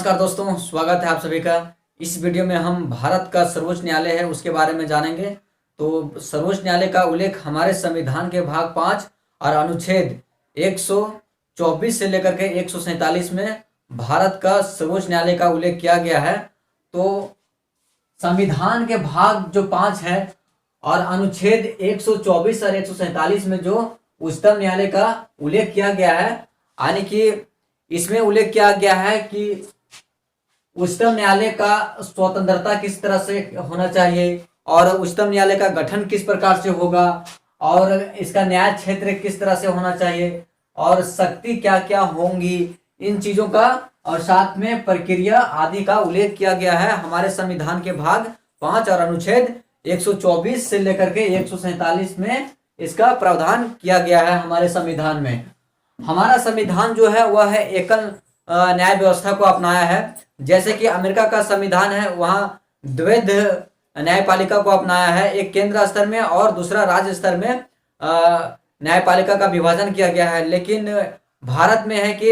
नमस्कार दोस्तों, स्वागत है आप सभी का। इस वीडियो में हम भारत का सर्वोच्च न्यायालय है उसके बारे में जानेंगे। तो सर्वोच्च न्यायालय का उल्लेख हमारे संविधान के भाग 5 और अनुच्छेद 124 से लेकर के 147 में भारत का सर्वोच्च न्यायालय का उल्लेख किया गया है। तो संविधान के भाग जो 5 है और अनुच्छेद 124 और 147 में जो उच्चतम न्यायालय का उल्लेख किया गया है, यानी कि इसमें उल्लेख किया गया है कि उच्चतम न्यायालय का स्वतंत्रता किस तरह से होना चाहिए और उच्चतम न्यायालय का गठन किस प्रकार से होगा और इसका न्याय क्षेत्र किस तरह से होना चाहिए और शक्ति क्या क्या होंगी, इन चीजों का और साथ में प्रक्रिया आदि का उल्लेख किया गया है हमारे संविधान के भाग 5 और अनुच्छेद 124 से लेकर के 147 में इसका प्रावधान किया गया है हमारे संविधान में। हमारा संविधान जो है वह है एकल न्याय व्यवस्था को अपनाया है। जैसे कि अमेरिका का संविधान है, वहाँ द्वैध न्यायपालिका को अपनाया है, एक केंद्र स्तर में और दूसरा राज्य स्तर में न्यायपालिका का विभाजन किया गया है। लेकिन भारत में है कि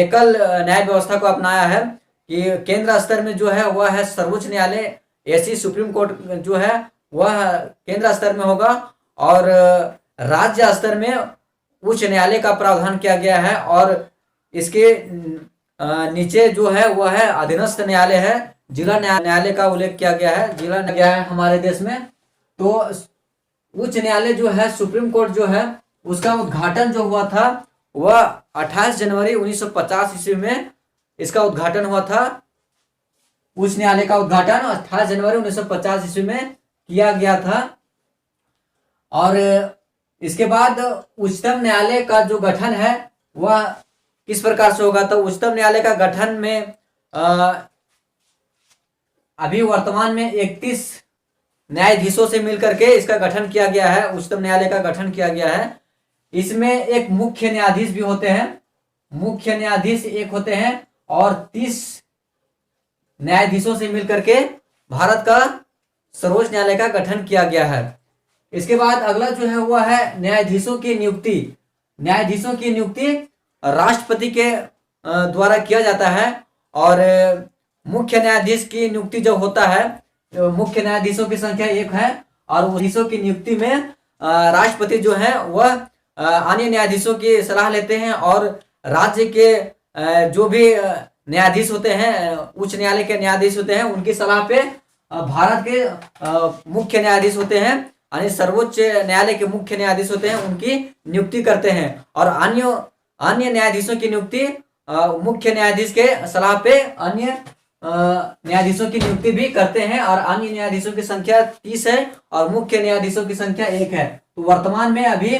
एकल न्याय व्यवस्था को अपनाया है कि केंद्र स्तर में जो है वह है सर्वोच्च न्यायालय, ऐसी सुप्रीम कोर्ट जो है वह केंद्र स्तर में होगा और राज्य स्तर में उच्च न्यायालय का प्रावधान किया गया है और इसके नीचे जो है वह है अधीनस्थ न्यायालय है। जिला न्यायालय का उल्लेख किया गया है, जिला न्यायालय है हमारे देश में। तो उच्च न्यायालय जो है, सुप्रीम कोर्ट जो है, उसका उद्घाटन जो हुआ था वह 28 जनवरी 1950 ईस्वी में इसका उद्घाटन हुआ था। उच्च न्यायालय का उद्घाटन 28 जनवरी 1950 ईस्वी में किया गया था। और इसके बाद उच्चतम न्यायालय का जो गठन है वह किस प्रकार से होगा, तो उच्चतम न्यायालय का गठन में अभी वर्तमान में 31 न्यायाधीशों से मिलकर के इसका गठन किया गया है। उच्चतम न्यायालय का गठन किया गया है। इसमें एक मुख्य न्यायाधीश भी होते हैं, मुख्य न्यायाधीश एक होते हैं और 30 न्यायाधीशों से मिलकर के भारत का सर्वोच्च न्यायालय का गठन किया गया है। इसके बाद अगला जो है वह है न्यायाधीशों की नियुक्ति। न्यायाधीशों की नियुक्ति राष्ट्रपति के द्वारा किया जाता है और मुख्य न्यायाधीश की नियुक्ति जो होता है, मुख्य न्यायाधीशों की संख्या 1 है और न्यायाधीशों की नियुक्ति में राष्ट्रपति जो है वह अन्य न्यायाधीशों की सलाह लेते हैं और राज्य के जो भी न्यायाधीश होते हैं, उच्च न्यायालय के न्यायाधीश होते हैं, उनकी सलाह पे भारत के मुख्य न्यायाधीश होते हैं, यानी सर्वोच्च न्यायालय के मुख्य न्यायाधीश होते हैं, उनकी नियुक्ति करते हैं और अन्य न्यायाधीशों की नियुक्ति मुख्य न्यायाधीश के सलाह पे अन्य न्यायाधीशों की नियुक्ति भी करते हैं और अन्य न्यायाधीशों की संख्या 30 है और मुख्य न्यायाधीशों की संख्या 1 है। तो वर्तमान में अभी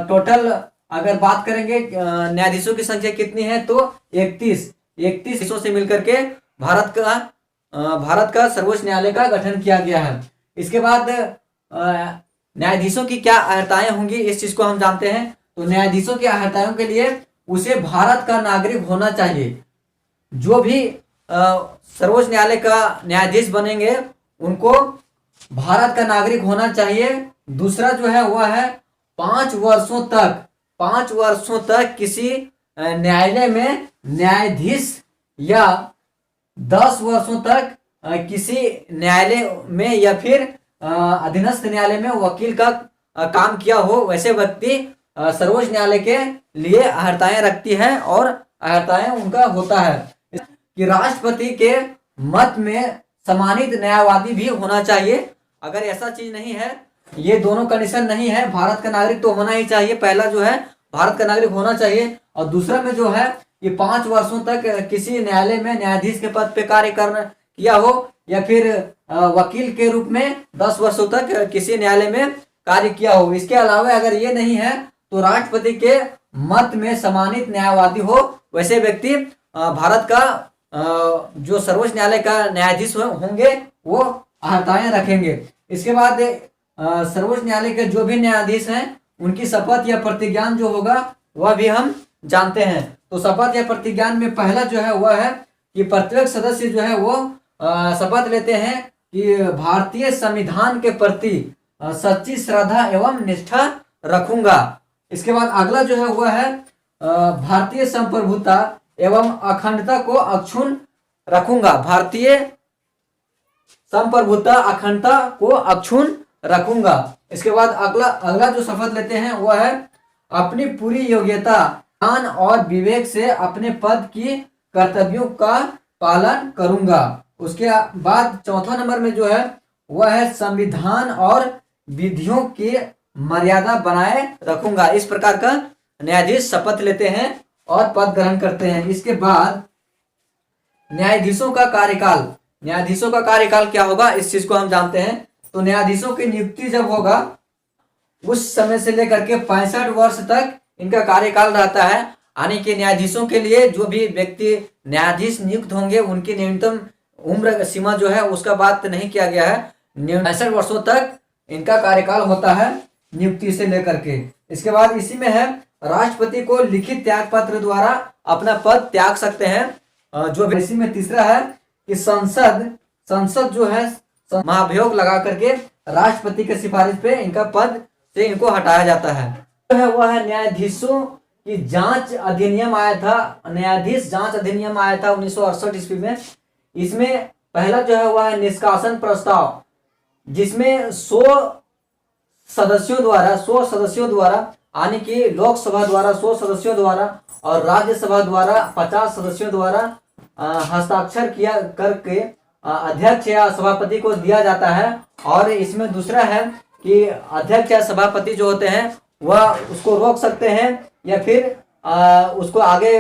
टोटल अगर बात करेंगे न्यायाधीशों की संख्या कितनी है तो 31 देशों से मिलकर के भारत का सर्वोच्च न्यायालय का गठन किया गया है। इसके बाद न्यायाधीशों की क्या अर्हताएं होंगी, इस चीज को हम जानते हैं। तो न्यायाधीशों की अर्हताओं के लिए उसे भारत का नागरिक होना चाहिए। जो भी सर्वोच्च न्यायालय का न्यायाधीश बनेंगे उनको भारत का नागरिक होना चाहिए। दूसरा जो है वह है 5 वर्षों तक किसी न्यायालय में न्यायाधीश या 10 वर्षों तक किसी न्यायालय में या फिर अधीनस्थ न्यायालय में वकील का काम किया हो, वैसे व्यक्ति सर्वोच्च न्यायालय के लिए अर्हताएं रखती है और अर्हताएं उनका होता है कि राष्ट्रपति के मत में सम्मानित न्यायवादी भी होना चाहिए। अगर ऐसा चीज नहीं है, ये दोनों कंडीशन नहीं है, भारत का नागरिक तो होना ही चाहिए। पहला जो है भारत का नागरिक होना चाहिए और दूसरा में जो है ये 5 वर्षों तक किसी न्यायालय में न्यायाधीश के पद पे कार्य किया हो या फिर वकील के रूप में 10 वर्षों तक किसी न्यायालय में कार्य किया हो। इसके अलावा अगर ये नहीं है तो राष्ट्रपति के मत में सम्मानित न्यायवादी हो, वैसे व्यक्ति भारत का जो सर्वोच्च न्यायालय का न्यायाधीश होंगे वो अर्हताएं रखेंगे। इसके बाद सर्वोच्च न्यायालय के जो भी न्यायाधीश हैं उनकी शपथ या प्रतिज्ञान जो होगा वह भी हम जानते हैं। तो शपथ या प्रतिज्ञान में पहला जो है वह है कि प्रत्येक सदस्य जो है वो शपथ लेते हैं कि भारतीय संविधान के प्रति सच्ची श्रद्धा एवं निष्ठा रखूंगा। इसके बाद अगला जो है वह है भारतीय संप्रभुता एवं अखंडता को अक्षुण्ण रखूंगा। भारतीय संप्रभुता अखंडता को अक्षुण्ण रखूंगा। इसके बाद अगला जो शपथ लेते हैं वह है अपनी पूरी योग्यता, ज्ञान और विवेक से अपने पद की कर्तव्यों का पालन करूंगा। उसके बाद चौथा नंबर में जो है वह है संविधान और विधियों की मर्यादा बनाए रखूंगा। इस प्रकार का न्यायाधीश शपथ लेते हैं और पद ग्रहण करते हैं। इसके बाद न्यायाधीशों का कार्यकाल, न्यायाधीशों का कार्यकाल क्या होगा इस चीज को हम जानते हैं। तो न्यायाधीशों की नियुक्ति जब होगा उस समय से लेकर के 65 वर्ष तक इनका कार्यकाल रहता है। यानी कि न्यायाधीशों के लिए जो भी व्यक्ति न्यायाधीश नियुक्त होंगे उनकी न्यूनतम उम्र सीमा जो है उसका बात नहीं किया गया है। 65 वर्षों तक इनका कार्यकाल होता है नियुक्ति से लेकर के। इसके बाद इसी में है राष्ट्रपति को लिखित त्याग पत्र द्वारा अपना पद त्याग सकते हैं। जो इसी में तीसरा है कि संसद जो है महाभियोग लगा करके राष्ट्रपति के सिफारिश पे इनका पद से इनको हटाया जाता है। जो है वह है न्यायाधीशों की जांच अधिनियम आया था, न्यायाधीश जांच अधिनियम आया था 1968 ईस्वी में। इसमें पहला जो है वह है निष्कासन प्रस्ताव, जिसमें 100 सदस्यों द्वारा यानी कि लोकसभा द्वारा 100 सदस्यों द्वारा और राज्यसभा द्वारा 50 सदस्यों द्वारा हस्ताक्षर किया करके अध्यक्ष या सभापति को दिया जाता है। और इसमें दूसरा है कि अध्यक्ष या सभापति जो होते हैं वह उसको रोक सकते हैं या फिर उसको आगे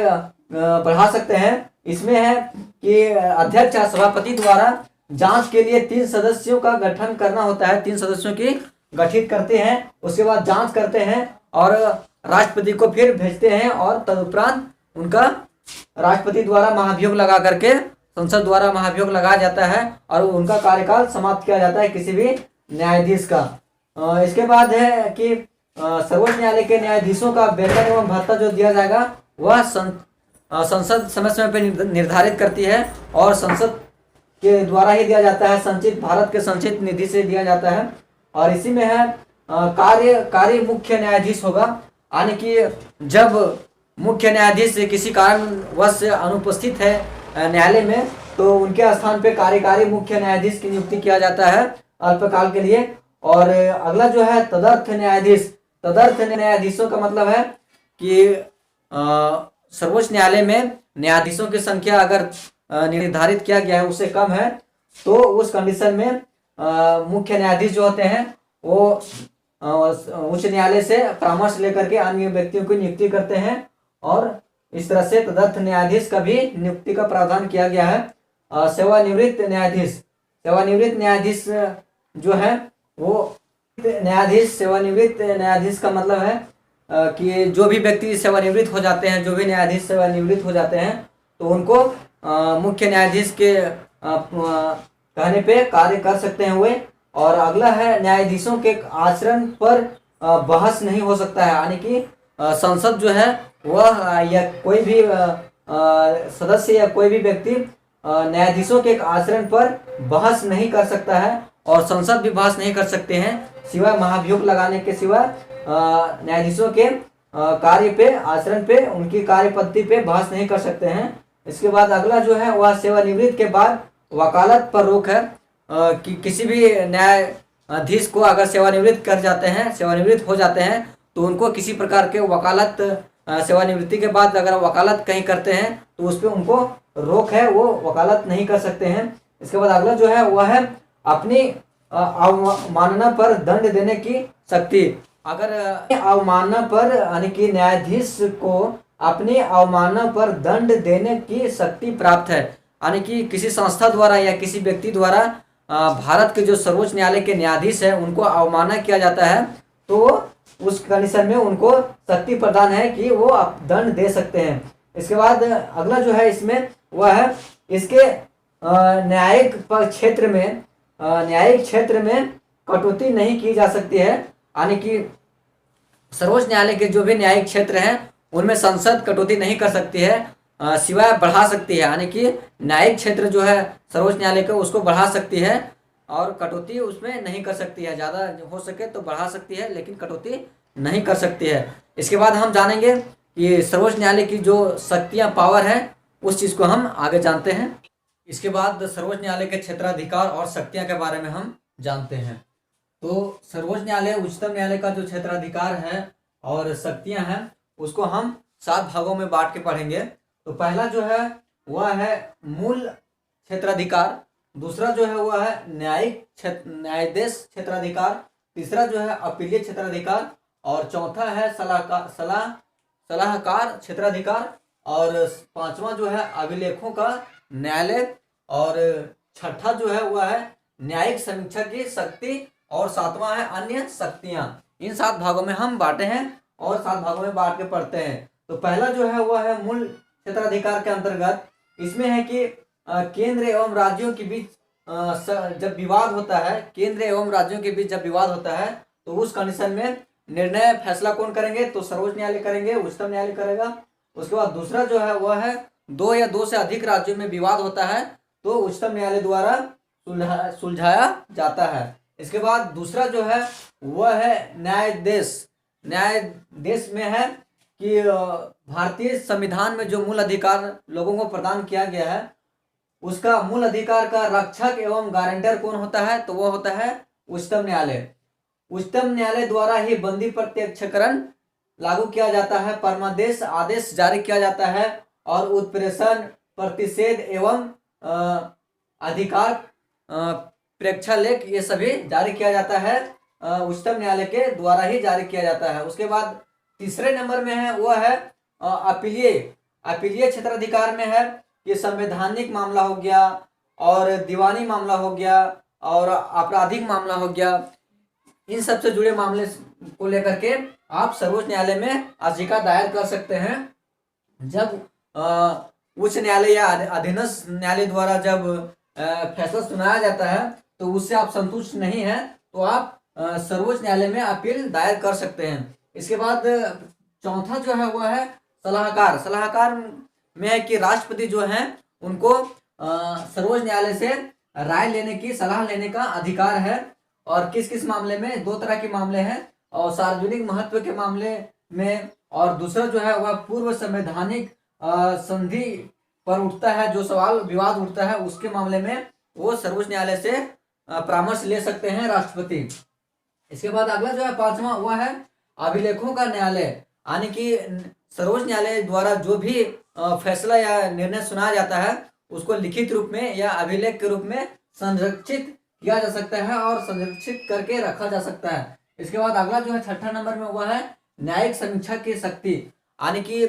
बढ़ा सकते हैं। इसमें है कि अध्यक्ष या सभापति द्वारा जांच के लिए 3 सदस्यों का गठन करना होता है, 3 सदस्यों की गठित करते हैं, उसके बाद जांच करते हैं और राष्ट्रपति को फिर भेजते हैं और तदुपरांत उनका राष्ट्रपति द्वारा महाभियोग लगा करके संसद द्वारा महाभियोग लगाया जाता है और उनका कार्यकाल समाप्त किया जाता है किसी भी न्यायाधीश का। इसके बाद है कि सर्वोच्च न्यायालय के न्यायाधीशों का वेतन एवं भत्ता जो दिया जाएगा वह संसद समय समय पर निर्धारित करती है और संसद के द्वारा ही दिया जाता है, संचित भारत के संचित निधि से दिया जाता है। और इसी में है कार्य मुख्य न्यायाधीश होगा, यानी कि जब मुख्य न्यायाधीश किसी कारणवश अनुपस्थित है न्यायालय में तो उनके स्थान पे कार्यकारी मुख्य न्यायाधीश की नियुक्ति किया जाता है अल्पकाल के लिए। और अगला जो है तदर्थ न्यायाधीश, तदर्थ न्यायाधीशों का मतलब है कि सर्वोच्च न्यायालय में न्यायाधीशों की संख्या अगर निर्धारित किया गया है उससे कम है तो उस कंडीशन में मुख्य न्यायाधीश जो होते हैं वो उच्च न्यायालय से परामर्श लेकर के अन्य व्यक्तियों की नियुक्ति करते हैं और इस तरह से तदर्थ न्यायाधीश का भी नियुक्ति का प्रावधान किया गया है। सेवानिवृत्त न्यायाधीश, सेवानिवृत्त न्यायाधीश जो है वो न्यायाधीश, सेवानिवृत्त न्यायाधीश का मतलब है कि जो भी व्यक्ति सेवानिवृत्त हो जाते हैं, जो भी न्यायाधीश सेवानिवृत्त हो जाते हैं तो उनको मुख्य न्यायाधीश के कहने पे कार्य कर सकते हैं वे। और अगला है न्यायाधीशों के आचरण पर बहस नहीं हो सकता है, यानी कि संसद जो है वह या कोई भी सदस्य या कोई भी व्यक्ति न्यायाधीशों के आचरण पर बहस नहीं कर सकता है और संसद भी बहस नहीं कर सकते हैं सिवाय महाभियोग लगाने के सिवा न्यायाधीशों के कार्य पे, आचरण पे, उनकी कार्य पद्धति पे बहस नहीं कर सकते हैं। इसके बाद अगला जो है वह सेवानिवृत्त के बाद वकालत पर रोक है कि किसी भी न्यायाधीश को अगर सेवानिवृत्त कर जाते हैं, सेवानिवृत्त हो जाते हैं तो उनको किसी प्रकार के वकालत सेवानिवृत्ति के बाद अगर वकालत कहीं करते हैं तो उस पर उनको रोक है, वो वकालत नहीं कर सकते हैं। इसके बाद अगला जो है वह है अपनी अवमानना पर दंड देने की शक्ति। अगर अवमानना पर यानी कि न्यायाधीश को अपनी अवमानना पर दंड देने की शक्ति प्राप्त है, यानी कि किसी संस्था द्वारा या किसी व्यक्ति द्वारा भारत के जो सर्वोच्च न्यायालय के न्यायाधीश है उनको अवमानना किया जाता है तो उस कंडीशन में उनको शक्ति प्रदान है कि वो दंड दे सकते हैं। इसके बाद अगला जो है इसमें वह है इसके न्यायिक क्षेत्र में कटौती नहीं की जा सकती है, यानी कि सर्वोच्च न्यायालय के जो भी न्यायिक क्षेत्र हैं उनमें संसद कटौती नहीं कर सकती है, सिवाय बढ़ा सकती है, यानी कि न्यायिक क्षेत्र जो है सर्वोच्च न्यायालय का उसको बढ़ा सकती है और कटौती उसमें नहीं कर सकती है। ज़्यादा हो सके तो बढ़ा सकती है लेकिन कटौती नहीं कर सकती है। इसके बाद हम जानेंगे कि सर्वोच्च न्यायालय की जो शक्तियां पावर है उस चीज़ को हम आगे जानते हैं। इसके बाद सर्वोच्च न्यायालय के क्षेत्राधिकार और शक्तियां के बारे में हम जानते हैं। तो सर्वोच्च न्यायालय उच्चतम न्यायालय का जो क्षेत्राधिकार है और शक्तियां हैं उसको हम 7 भागों में बांट के पढ़ेंगे। तो पहला जो है वह है मूल क्षेत्राधिकार, दूसरा जो है वह है न्यायाधीश क्षेत्राधिकार, तीसरा जो है अपीलीय क्षेत्राधिकार, और चौथा है सलाहकार क्षेत्राधिकार, और पांचवा जो है अभिलेखों का न्यायालय, और छठा जो है वह है न्यायिक समीक्षा की शक्ति, और सातवां है अन्य शक्तियां। इन 7 भागों में हम बांटे हैं और 7 भागों में बांट के पढ़ते हैं। तो पहला जो है वह है मूल क्षेत्राधिकार के अंतर्गत, इसमें है कि केंद्र एवं राज्यों के बीच जब विवाद होता है, केंद्र एवं राज्यों के बीच जब विवाद होता है तो उस कंडीशन में निर्णय फैसला कौन करेंगे, तो सर्वोच्च न्यायालय करेंगे, उच्चतम न्यायालय करेगा। उसके बाद दूसरा जो है वह है 2 या 2 से अधिक राज्यों में विवाद होता है तो उच्चतम न्यायालय द्वारा सुलझाया जाता है। इसके बाद दूसरा जो है वह है न्यायाधीश। न्यायाधीश में है कि भारतीय संविधान में जो मूल अधिकार लोगों को प्रदान किया गया है उसका मूल अधिकार का रक्षक एवं गारंटर कौन होता है, तो वह होता है उच्चतम न्यायालय। उच्चतम न्यायालय द्वारा ही बंदी प्रत्यक्षकरण लागू किया जाता है, परमादेश आदेश जारी किया जाता है, और उत्प्रेषण प्रतिषेध एवं अधिकार प्रेक्षालेख ये सभी जारी किया जाता है, उच्चतम न्यायालय के द्वारा ही जारी किया जाता है। उसके बाद तीसरे नंबर में है वह है अपीलीय क्षेत्राधिकार में है कि संवैधानिक मामला हो गया और दीवानी मामला हो गया और आपराधिक मामला हो गया, इन सब से जुड़े मामले को लेकर के आप सर्वोच्च न्यायालय में याचिका दायर कर सकते हैं। जब उच्च न्यायालय या अधीनस्थ न्यायालय द्वारा जब फैसला सुनाया जाता है तो उससे आप संतुष्ट नहीं है तो आप सर्वोच्च न्यायालय में अपील दायर कर सकते हैं। इसके बाद चौथा जो है वह है सलाहकार में है कि राष्ट्रपति जो है उनको सर्वोच्च न्यायालय से राय लेने की सलाह लेने का अधिकार है, और किस किस मामले में, 2 तरह के मामले हैं, और सार्वजनिक महत्व के मामले में, और दूसरा जो है वह पूर्व संवैधानिक संधि पर उठता है, जो सवाल विवाद उठता है उसके मामले में वो सर्वोच्च न्यायालय से परामर्श ले सकते हैं राष्ट्रपति। इसके बाद अगला जो है 5वां वह है अभिलेखों का न्यायालय, यानी कि सर्वोच्च न्यायालय द्वारा जो भी फैसला या निर्णय सुनाया जाता है उसको लिखित रूप में या अभिलेख के रूप में संरक्षित किया जा सकता है और संरक्षित करके रखा जा सकता है। इसके बाद अगला जो है 6ठा नंबर में वह है न्यायिक समीक्षा की शक्ति, यानी कि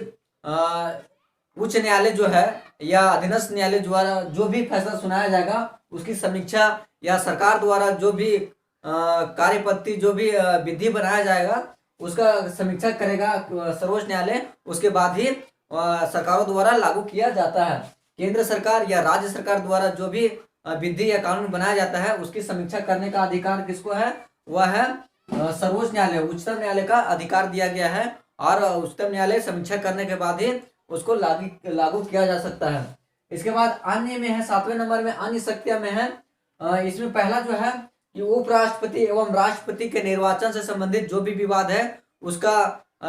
उच्च न्यायालय जो है या अधीनस्थ न्यायालय द्वारा जो भी फैसला सुनाया जाएगा उसकी समीक्षा, या सरकार द्वारा जो भी कार्यपद्धति जो भी विधि बनाया जाएगा उसका समीक्षा करेगा सर्वोच्च न्यायालय, उसके बाद ही सरकारों द्वारा लागू किया जाता है। केंद्र सरकार या राज्य सरकार द्वारा जो भी विधि या कानून बनाया जाता है उसकी समीक्षा करने का अधिकार किसको है, वह है सर्वोच्च न्यायालय, उच्चतम न्यायालय का अधिकार दिया गया है, और उच्चतम न्यायालय समीक्षा करने के बाद ही उसको लागू किया जा सकता है। इसके बाद अन्य में है 7वें नंबर में अन्य शक्तियां में है, इसमें पहला जो है कि उपराष्ट्रपति एवं राष्ट्रपति के निर्वाचन से संबंधित जो भी विवाद है उसका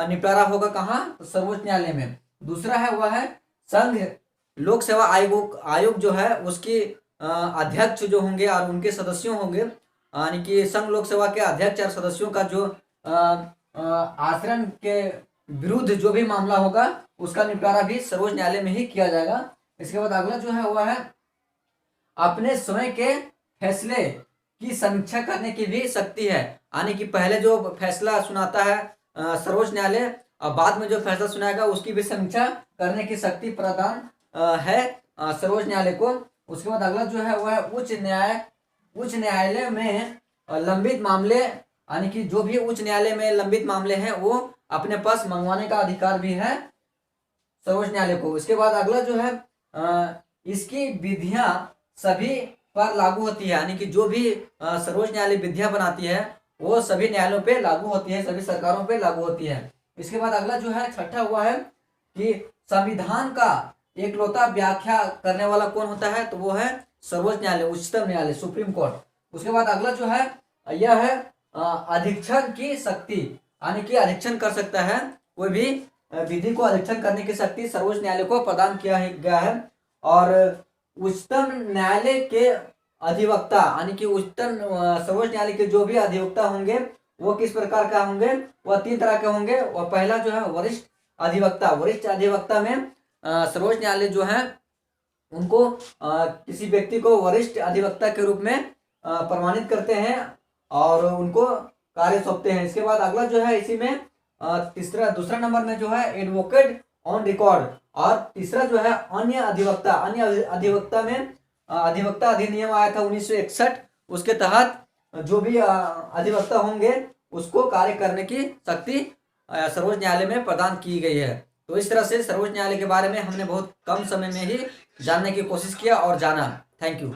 निपटारा होगा कहाँ, तो सर्वोच्च न्यायालय में। दूसरा है वह है संघ लोक सेवा आयोग जो है उसकी अध्यक्ष जो होंगे और उनके सदस्यों होंगे, यानी कि संघ लोक सेवा के अध्यक्ष और सदस्यों का जो आचरण के विरुद्ध जो भी मामला होगा उसका निपटारा भी सर्वोच्च न्यायालय में ही किया जाएगा। इसके बाद अगला जो है वह है अपने स्वयं के फैसले की समीक्षा करने की भी शक्ति है, यानी कि पहले जो फैसला सुनाता है सर्वोच्च न्यायालय और बाद में जो फैसला सुनाएगा उसकी भी समीक्षा करने की शक्ति प्रदान है सर्वोच्च न्यायालय को। उसके बाद अगला जो है वह उच्च न्यायालय में लंबित मामले, यानी कि जो भी उच्च न्यायालय में लंबित मामले हैं वो अपने पास मंगवाने का अधिकार भी है सर्वोच्च न्यायालय को। इसके बाद अगला जो है इसकी विधियां सभी पर लागू होती है, यानी कि जो भी सर्वोच्च न्यायालय विधियां बनाती है वो सभी न्यायालयों पे लागू होती है, सभी सरकारों पे लागू होती है। इसके बाद अगला जो है 6ठा हुआ है कि संविधान का एकलौता व्याख्या करने वाला कौन होता है, तो वो है सर्वोच्च न्यायालय, उच्चतम न्यायालय, सुप्रीम कोर्ट। उसके बाद अगला जो है यह है अधीक्षण की शक्ति, यानी कि अधीक्षण कर सकता है कोई भी विधि को अध्ययन करने की शक्ति सर्वोच्च न्यायालय को प्रदान किया गया है। और उच्चतम न्यायालय के अधिवक्ता यानी कि उच्चतम सर्वोच्च न्यायालय के जो भी अधिवक्ता होंगे वो किस प्रकार का होंगे, वह 3 तरह के होंगे। और पहला जो है वरिष्ठ अधिवक्ता। वरिष्ठ अधिवक्ता में सर्वोच्च न्यायालय जो है उनको किसी व्यक्ति को वरिष्ठ अधिवक्ता के रूप में प्रमाणित करते हैं और उनको कार्य सौंपते हैं। इसके बाद अगला जो है इसी में दूसरा नंबर में जो है एडवोकेट ऑन रिकॉर्ड। और तीसरा जो है अन्य अधिवक्ता। अन्य अधिवक्ता में अधिवक्ता अधिनियम आया था 1961, उसके तहत जो भी अधिवक्ता होंगे उसको कार्य करने की शक्ति सर्वोच्च न्यायालय में प्रदान की गई है। तो इस तरह से सर्वोच्च न्यायालय के बारे में हमने बहुत कम समय में ही जानने की कोशिश किया और जाना। Thank you.